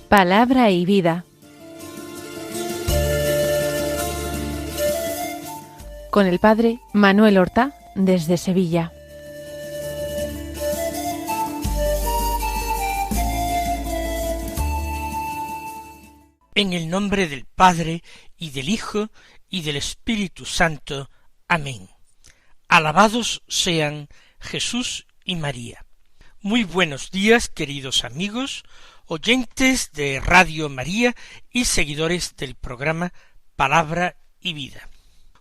Palabra y vida. Con el padre Manuel Horta, desde Sevilla. En el nombre del Padre, y del Hijo, y del Espíritu Santo. Amén. Alabados sean Jesús y María. Muy buenos días, queridos amigos, oyentes de Radio María y seguidores del programa Palabra y Vida.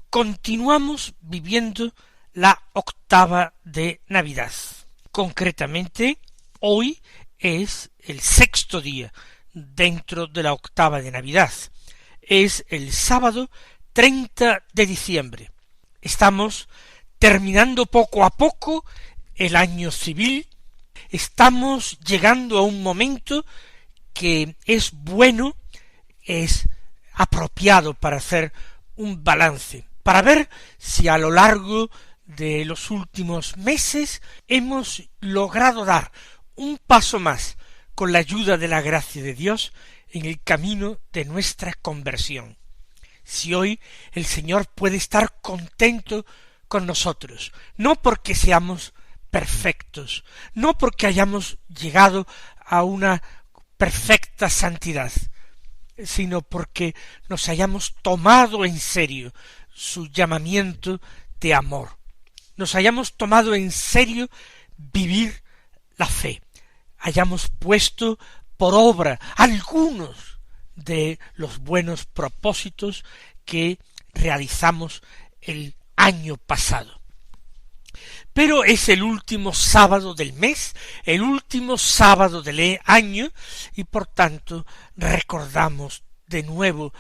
Continuamos viviendo la octava de Navidad. Concretamente, hoy es el sexto día dentro de la octava de Navidad. Es el sábado 30 de diciembre. Estamos terminando poco a poco el año civil. Estamos llegando a un momento que es bueno, es apropiado para hacer un balance, para ver si a lo largo de los últimos meses hemos logrado dar un paso más con la ayuda de la gracia de Dios en el camino de nuestra conversión. Si hoy el Señor puede estar contento con nosotros, no porque seamos perfectos, no porque hayamos llegado a una perfecta santidad, sino porque nos hayamos tomado en serio su llamamiento de amor, nos hayamos tomado en serio vivir la fe, hayamos puesto por obra algunos de los buenos propósitos que realizamos el año pasado. Pero es el último sábado del mes, el último sábado del año, y por tanto recordamos de nuevo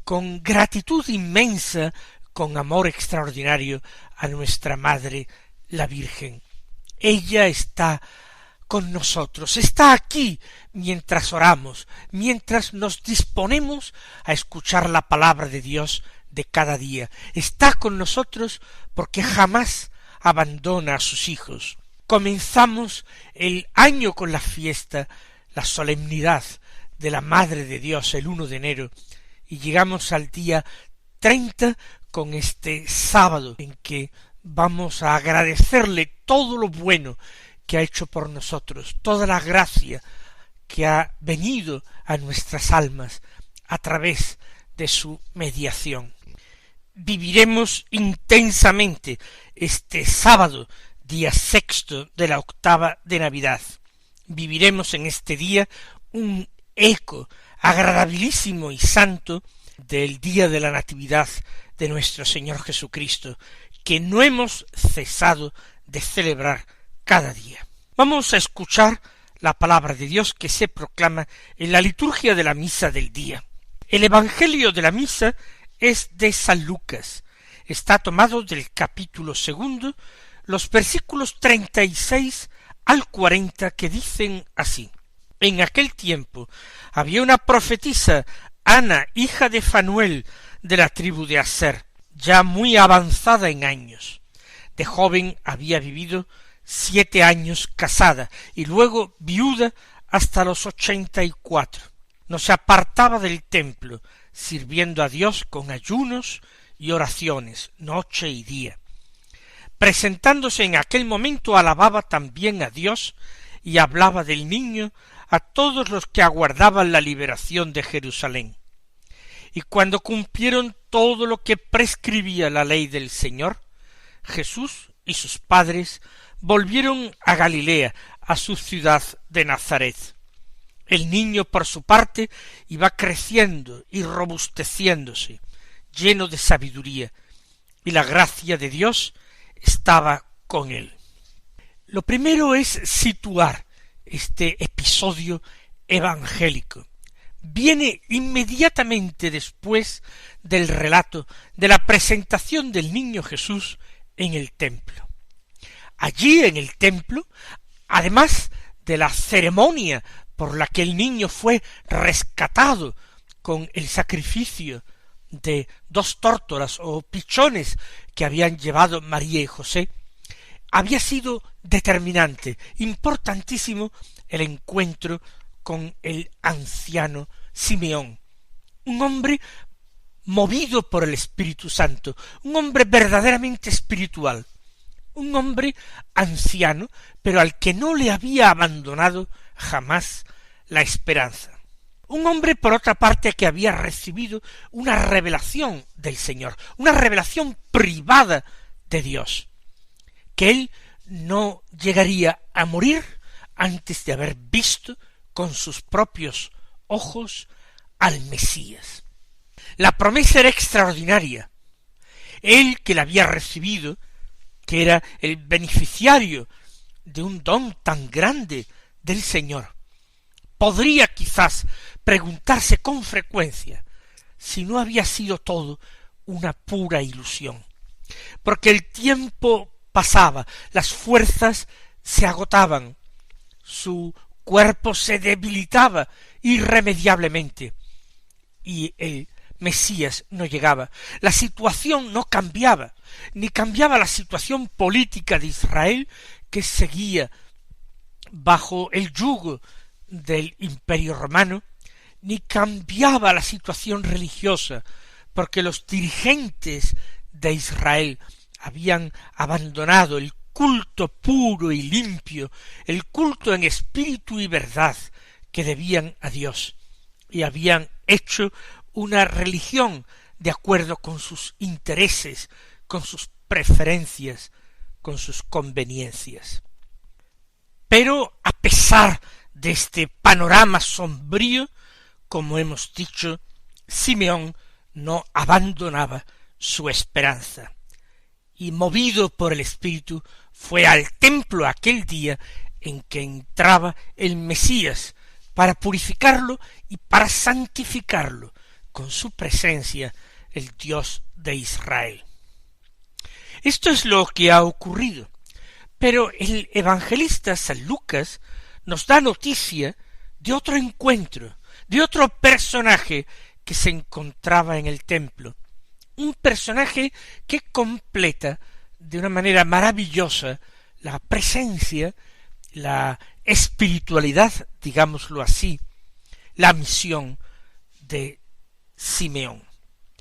con gratitud inmensa, con amor extraordinario a nuestra Madre, la Virgen. Ella está con nosotros, está aquí mientras oramos, mientras nos disponemos a escuchar la palabra de Dios de cada día. Está con nosotros porque jamás abandona a sus hijos. Comenzamos el año con la fiesta, la solemnidad de la Madre de Dios el 1 de enero, y llegamos al día 30 con este sábado en que vamos a agradecerle todo lo bueno que ha hecho por nosotros, toda la gracia que ha venido a nuestras almas a través de su mediación. Viviremos intensamente este sábado, día sexto de la octava de Navidad. Viviremos en este día un eco agradabilísimo y santo del día de la Natividad de nuestro Señor Jesucristo, que no hemos cesado de celebrar cada día. Vamos a escuchar la palabra de Dios que se proclama en la liturgia de la misa del día. El evangelio de la misa es de San Lucas. Está tomado del capítulo 2, los versículos 36 al 40, que dicen así: En aquel tiempo había una profetisa, Ana, hija de Fanuel, de la tribu de Aser, ya muy avanzada en años. De joven había vivido 7 años casada, y luego viuda hasta los 84. No se apartaba del templo, sirviendo a Dios con ayunos y oraciones, noche y día. Presentándose en aquel momento, alababa también a Dios y hablaba del niño a todos los que aguardaban la liberación de Jerusalén. Y cuando cumplieron todo lo que prescribía la ley del Señor, Jesús y sus padres volvieron a Galilea, a su ciudad de Nazaret. El niño, por su parte, iba creciendo y robusteciéndose, lleno de sabiduría, y la gracia de Dios estaba con él. Lo primero es situar este episodio evangélico. Viene inmediatamente después del relato de la presentación del niño Jesús en el templo. Allí en el templo, además de la ceremonia por la que el niño fue rescatado con el sacrificio de 2 tórtolas o pichones que habían llevado María y José, había sido determinante, importantísimo, el encuentro con el anciano Simeón, un hombre movido por el Espíritu Santo, un hombre verdaderamente espiritual, un hombre anciano, pero al que no le había abandonado jamás la esperanza. Un hombre, por otra parte, que había recibido una revelación del Señor, una revelación privada de Dios, que él no llegaría a morir antes de haber visto con sus propios ojos al Mesías. La promesa era extraordinaria. Él, que la había recibido, que era el beneficiario de un don tan grande del Señor, podría quizás preguntarse con frecuencia si no había sido todo una pura ilusión, porque el tiempo pasaba, las fuerzas se agotaban, su cuerpo se debilitaba irremediablemente, y el Mesías no llegaba. La situación no cambiaba, ni cambiaba la situación política de Israel, que seguía bajo el yugo del Imperio Romano, ni cambiaba la situación religiosa, porque los dirigentes de Israel habían abandonado el culto puro y limpio, el culto en espíritu y verdad que debían a Dios, y habían hecho una religión de acuerdo con sus intereses, con sus preferencias, con sus conveniencias. Pero a pesar de este panorama sombrío, como hemos dicho, Simeón no abandonaba su esperanza, y movido por el Espíritu fue al templo aquel día en que entraba el Mesías, para purificarlo y para santificarlo con su presencia, el Dios de Israel. Esto es lo que ha ocurrido, pero el evangelista San Lucas nos da noticia de otro encuentro, de otro personaje que se encontraba en el templo, un personaje que completa de una manera maravillosa la presencia, la espiritualidad, digámoslo así, la misión de Simeón.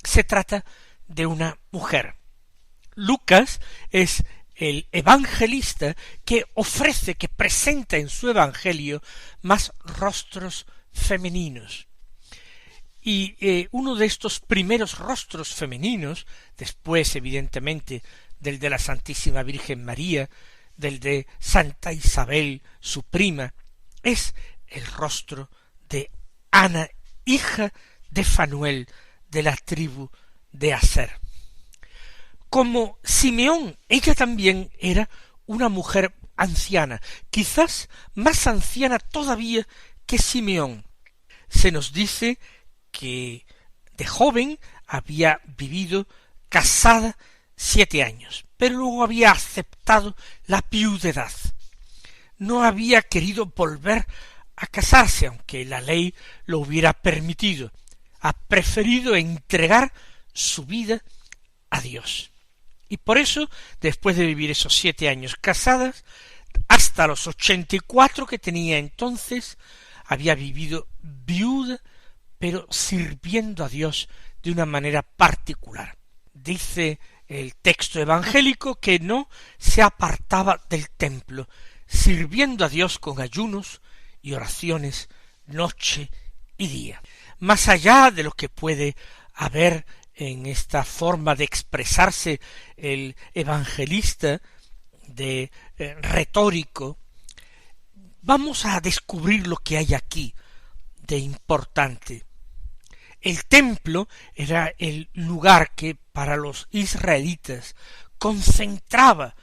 Se trata de una mujer. Lucas es el evangelista que ofrece, que presenta en su evangelio más rostros femeninos. Y uno de estos primeros rostros femeninos, después evidentemente del de la Santísima Virgen María, del de Santa Isabel, su prima, es el rostro de Ana, hija de Fanuel, de la tribu de Aser. Como Simeón, ella también era una mujer anciana, quizás más anciana todavía que Simeón. Se nos dice que de joven había vivido casada 7 años, pero luego había aceptado la viudedad. No había querido volver a casarse, aunque la ley lo hubiera permitido. Ha preferido entregar su vida a Dios. Y por eso, después de vivir esos 7 años casadas, hasta los 84 que tenía entonces, había vivido viuda, pero sirviendo a Dios de una manera particular. Dice el texto evangélico que no se apartaba del templo, sirviendo a Dios con ayunos y oraciones noche y día. Más allá de lo que puede haber en esta forma de expresarse el evangelista de retórico, vamos a descubrir lo que hay aquí de importante. El templo era el lugar que para los israelitas concentraba,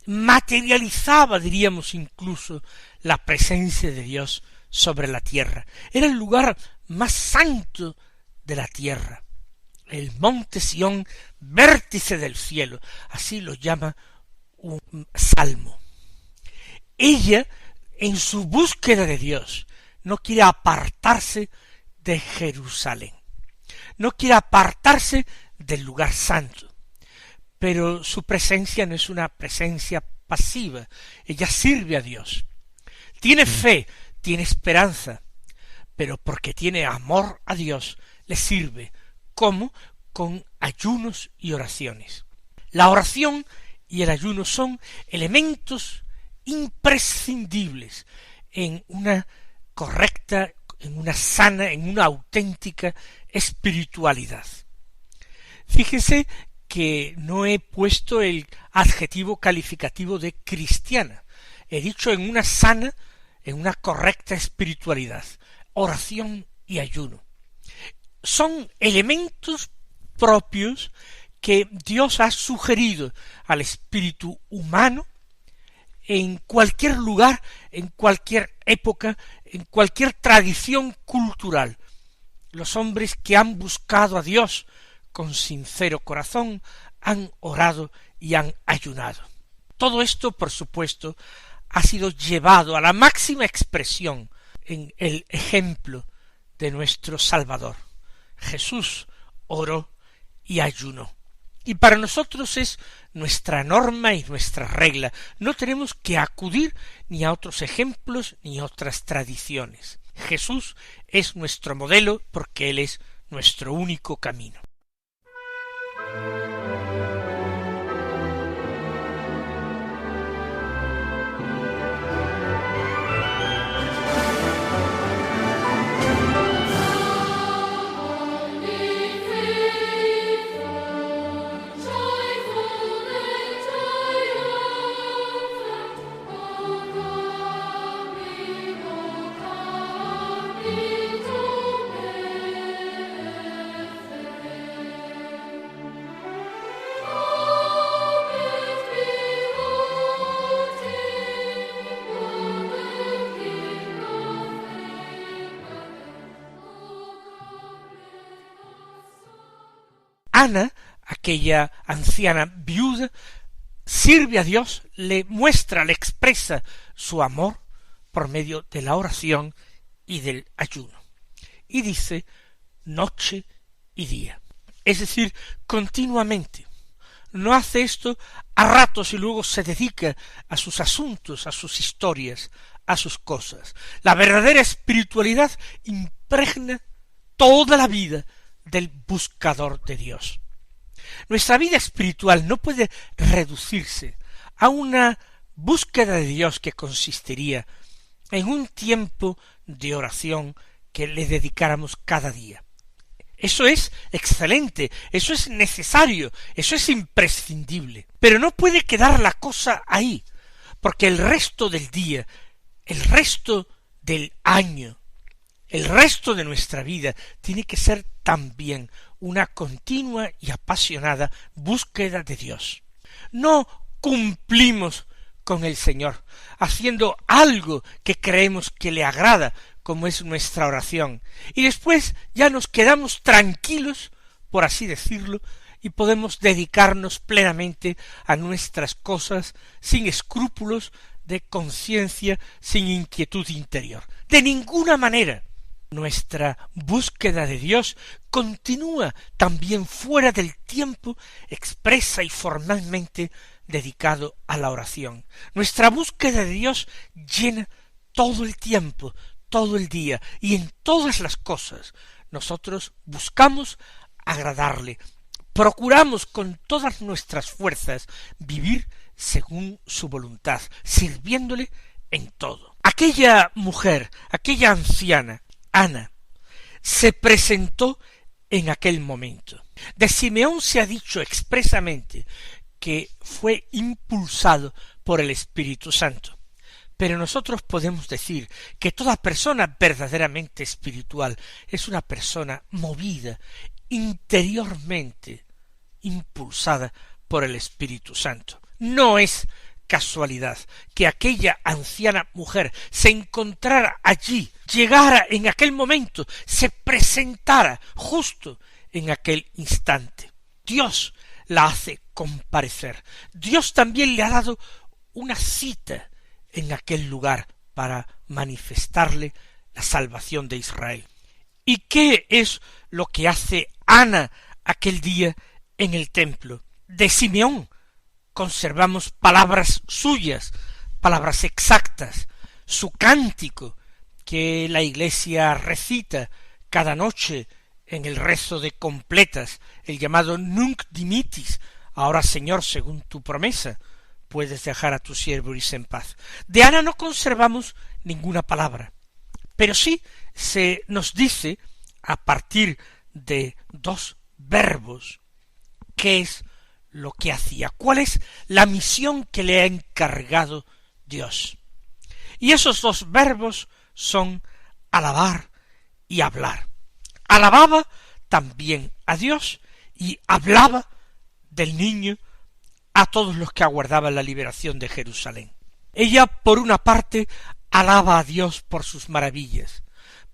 materializaba, diríamos incluso, la presencia de Dios sobre la tierra. Era el lugar más santo de la tierra. El monte Sión, vértice del cielo, así lo llama un salmo. Ella, en su búsqueda de Dios, no quiere apartarse de Jerusalén, no quiere apartarse del lugar santo, pero su presencia no es una presencia pasiva. Ella sirve a Dios, tiene fe, tiene esperanza, pero porque tiene amor a Dios, le sirve. ¿Cómo? Con ayunos y oraciones. La oración y el ayuno son elementos imprescindibles en una correcta, en una sana, en una auténtica espiritualidad. Fíjense que no he puesto el adjetivo calificativo de cristiana. He dicho en una sana, en una correcta espiritualidad, oración y ayuno. Son elementos propios que Dios ha sugerido al espíritu humano en cualquier lugar, en cualquier época, en cualquier tradición cultural. Los hombres que han buscado a Dios con sincero corazón han orado y han ayunado. Todo esto, por supuesto, ha sido llevado a la máxima expresión en el ejemplo de nuestro Salvador. Jesús oró y ayunó. Y para nosotros es nuestra norma y nuestra regla. No tenemos que acudir ni a otros ejemplos ni a otras tradiciones. Jesús es nuestro modelo porque Él es nuestro único camino. Ana, aquella anciana viuda, sirve a Dios, le muestra, le expresa su amor por medio de la oración y del ayuno. Y dice noche y día. Es decir, continuamente. No hace esto a ratos y luego se dedica a sus asuntos, a sus historias, a sus cosas. La verdadera espiritualidad impregna toda la vida del buscador de Dios. Nuestra vida espiritual no puede reducirse a una búsqueda de Dios que consistiría en un tiempo de oración que le dedicáramos cada día. Eso es excelente, eso es necesario, eso es imprescindible, pero no puede quedar la cosa ahí, porque el resto del día, el resto del año, el resto de nuestra vida tiene que ser también una continua y apasionada búsqueda de Dios. No cumplimos con el Señor, haciendo algo que creemos que le agrada, como es nuestra oración, y después ya nos quedamos tranquilos, por así decirlo, y podemos dedicarnos plenamente a nuestras cosas sin escrúpulos de conciencia, sin inquietud interior. De ninguna manera. Nuestra búsqueda de Dios continúa también fuera del tiempo expresa y formalmente dedicado a la oración. Nuestra búsqueda de Dios llena todo el tiempo, todo el día, y en todas las cosas nosotros buscamos agradarle, procuramos con todas nuestras fuerzas vivir según su voluntad, sirviéndole en todo. Aquella mujer, aquella anciana, Ana, se presentó en aquel momento. De Simeón se ha dicho expresamente que fue impulsado por el Espíritu Santo. Pero nosotros podemos decir que toda persona verdaderamente espiritual es una persona movida, interiormente impulsada por el Espíritu Santo. No es casualidad que aquella anciana mujer se encontrara allí, llegara en aquel momento, se presentara justo en aquel instante. Dios la hace comparecer. Dios también le ha dado una cita en aquel lugar para manifestarle la salvación de Israel. ¿Y qué es lo que hace Ana aquel día en el templo? De Simeón conservamos palabras suyas, palabras exactas, su cántico, que la Iglesia recita cada noche en el rezo de completas, el llamado Nunc Dimittis, ahora Señor, según tu promesa, puedes dejar a tu siervo irse en paz. De Ana no conservamos ninguna palabra, pero sí se nos dice, a partir de dos verbos, qué es lo que hacía, cuál es la misión que le ha encargado Dios. Y esos dos verbos son alabar y hablar. Alababa también a Dios y hablaba del niño a todos los que aguardaban la liberación de Jerusalén. Ella, por una parte, alaba a Dios por sus maravillas,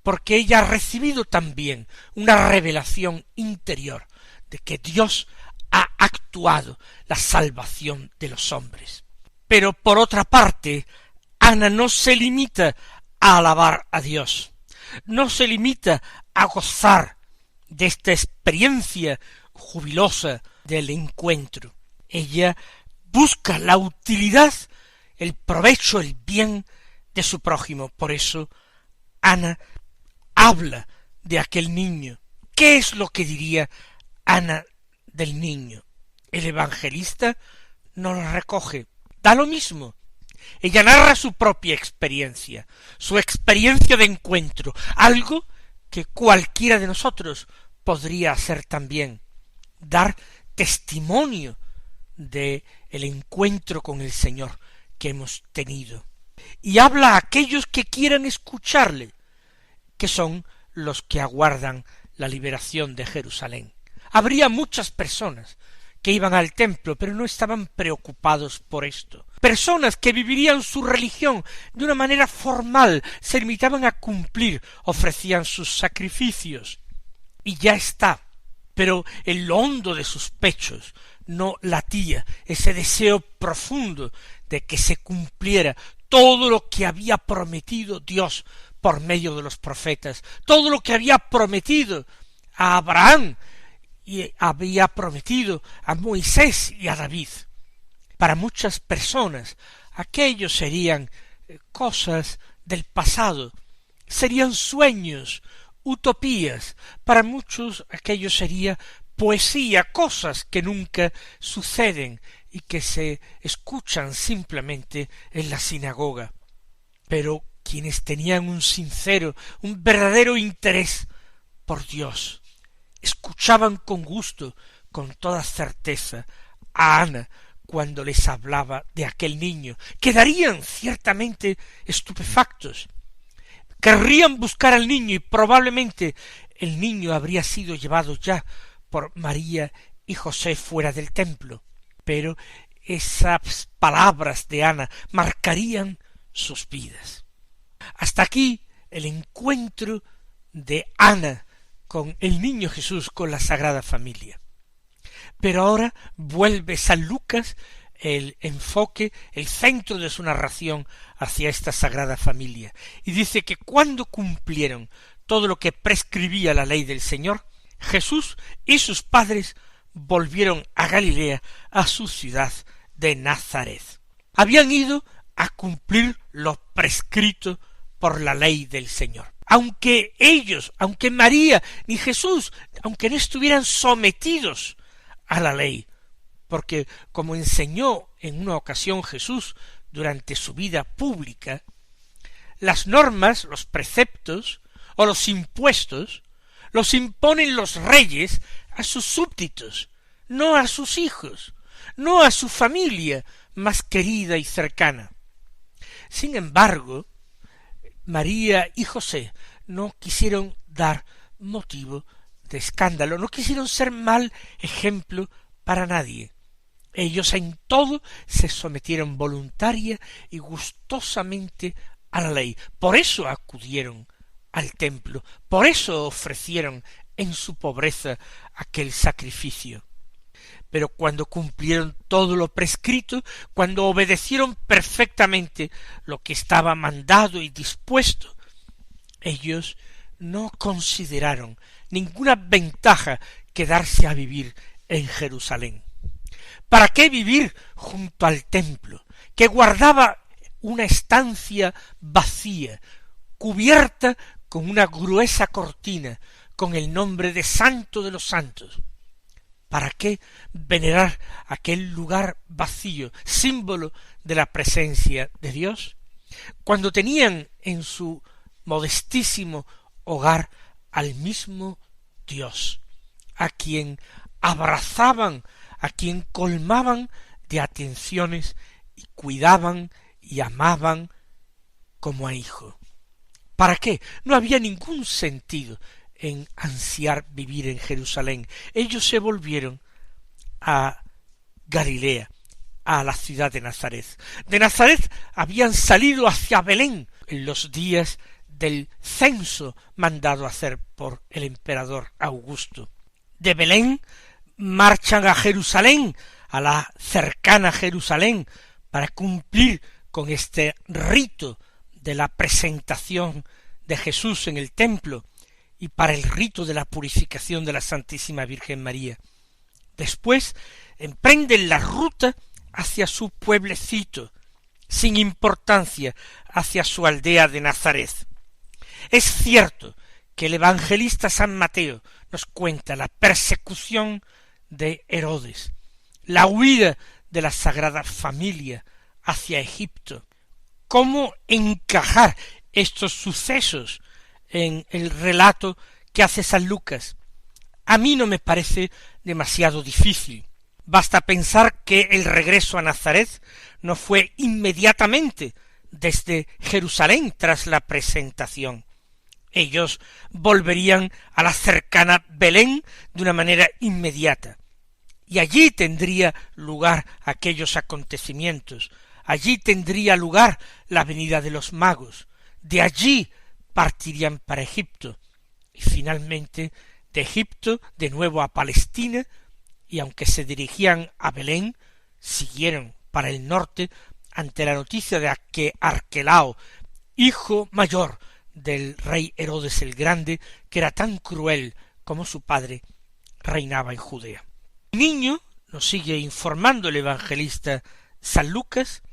porque ella ha recibido también una revelación interior de que Dios ha actuado la salvación de los hombres. Pero por otra parte, Ana no se limita a alabar a Dios, no se limita a gozar de esta experiencia jubilosa del encuentro. Ella busca la utilidad, el provecho, el bien de su prójimo. Por eso Ana habla de aquel niño. ¿Qué es lo que diría Ana del niño? El evangelista no lo recoge. Da lo mismo. Ella narra su propia experiencia, su experiencia de encuentro, algo que cualquiera de nosotros podría hacer también, dar testimonio de el encuentro con el Señor que hemos tenido. Y habla a aquellos que quieran escucharle, que son los que aguardan la liberación de Jerusalén. Habría muchas personas que iban al templo, pero no estaban preocupados por esto. Personas que vivirían su religión de una manera formal, se limitaban a cumplir, ofrecían sus sacrificios, y ya está. Pero en lo hondo de sus pechos no latía ese deseo profundo de que se cumpliera todo lo que había prometido Dios por medio de los profetas, todo lo que había prometido a Abraham y había prometido a Moisés y a David. Para muchas personas aquellos serían cosas del pasado, serían sueños, utopías. Para muchos aquello sería poesía, cosas que nunca suceden y que se escuchan simplemente en la sinagoga. Pero quienes tenían un sincero, un verdadero interés por Dios, escuchaban con gusto, con toda certeza, a Ana cuando les hablaba de aquel niño. Quedarían ciertamente estupefactos. Querrían buscar al niño y probablemente el niño habría sido llevado ya por María y José fuera del templo. Pero esas palabras de Ana marcarían sus vidas. Hasta aquí el encuentro de Ana con el niño Jesús, con la Sagrada Familia. Pero ahora vuelve San Lucas el enfoque, el centro de su narración hacia esta Sagrada Familia, y dice que cuando cumplieron todo lo que prescribía la ley del Señor, Jesús y sus padres volvieron a Galilea, a su ciudad de Nazaret. Habían ido a cumplir lo prescrito por la ley del Señor. Aunque ellos, aunque María ni Jesús, aunque no estuvieran sometidos a la ley, porque como enseñó en una ocasión Jesús durante su vida pública, las normas, los preceptos o los impuestos los imponen los reyes a sus súbditos, no a sus hijos, no a su familia más querida y cercana. Sin embargo, María y José no quisieron dar motivo de escándalo, no quisieron ser mal ejemplo para nadie. Ellos en todo se sometieron voluntaria y gustosamente a la ley. Por eso acudieron al templo, por eso ofrecieron en su pobreza aquel sacrificio. Pero cuando cumplieron todo lo prescrito, cuando obedecieron perfectamente lo que estaba mandado y dispuesto, ellos no consideraron ninguna ventaja quedarse a vivir en Jerusalén. ¿Para qué vivir junto al templo, que guardaba una estancia vacía, cubierta con una gruesa cortina, con el nombre de Santo de los Santos. ¿Para qué venerar aquel lugar vacío, símbolo de la presencia de Dios? Cuando tenían en su modestísimo hogar al mismo Dios, a quien abrazaban, a quien colmaban de atenciones y cuidaban y amaban como a hijo. ¿Para qué? No había ningún sentido en ansiar vivir en Jerusalén. Ellos se volvieron a Galilea, a la ciudad de Nazaret. De Nazaret habían salido hacia Belén en los días del censo mandado hacer por el emperador Augusto. De Belén marchan a Jerusalén, a la cercana Jerusalén, para cumplir con este rito de la presentación de Jesús en el templo y para el rito de la purificación de la Santísima Virgen María. Después emprenden la ruta hacia su pueblecito, sin importancia, hacia su aldea de Nazaret. Es cierto que el evangelista San Mateo nos cuenta la persecución de Herodes, la huida de la Sagrada Familia hacia Egipto, cómo encajar estos sucesos en el relato que hace San Lucas. A mí no me parece demasiado difícil. Basta pensar que el regreso a Nazaret no fue inmediatamente desde Jerusalén tras la presentación. Ellos volverían a la cercana Belén de una manera inmediata. Y allí tendría lugar aquellos acontecimientos. Allí tendría lugar la venida de los magos. De allí partirían para Egipto. Y finalmente de Egipto de nuevo a Palestina, y aunque se dirigían a Belén, siguieron para el norte ante la noticia de que Arquelao, hijo mayor del rey Herodes el Grande, que era tan cruel como su padre, reinaba en Judea. El niño, nos sigue informando el evangelista San Lucas,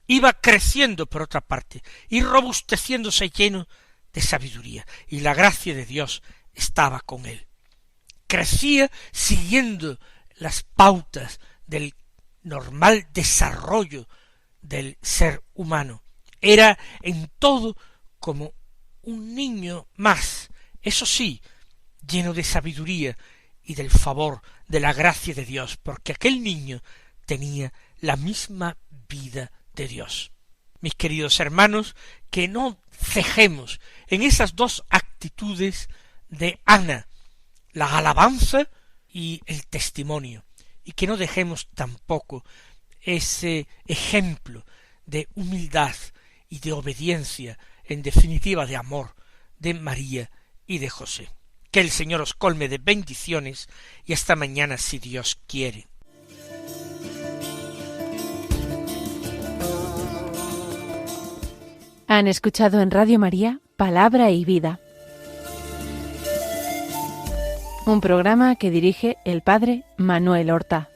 iba creciendo por otra parte y robusteciéndose lleno de sabiduría, y la gracia de Dios estaba con él. Crecía siguiendo las pautas del normal desarrollo del ser humano. Era en todo como un niño más, eso sí, lleno de sabiduría y del favor de la gracia de Dios, porque aquel niño tenía la misma vida de Dios. Mis queridos hermanos, que no cejemos en esas dos actitudes de Ana, la alabanza y el testimonio, y que no dejemos tampoco ese ejemplo de humildad y de obediencia, en definitiva de amor, de María y de José. Que el Señor os colme de bendiciones y hasta mañana si Dios quiere. Han escuchado en Radio María Palabra y Vida, un programa que dirige el Padre Manuel Horta.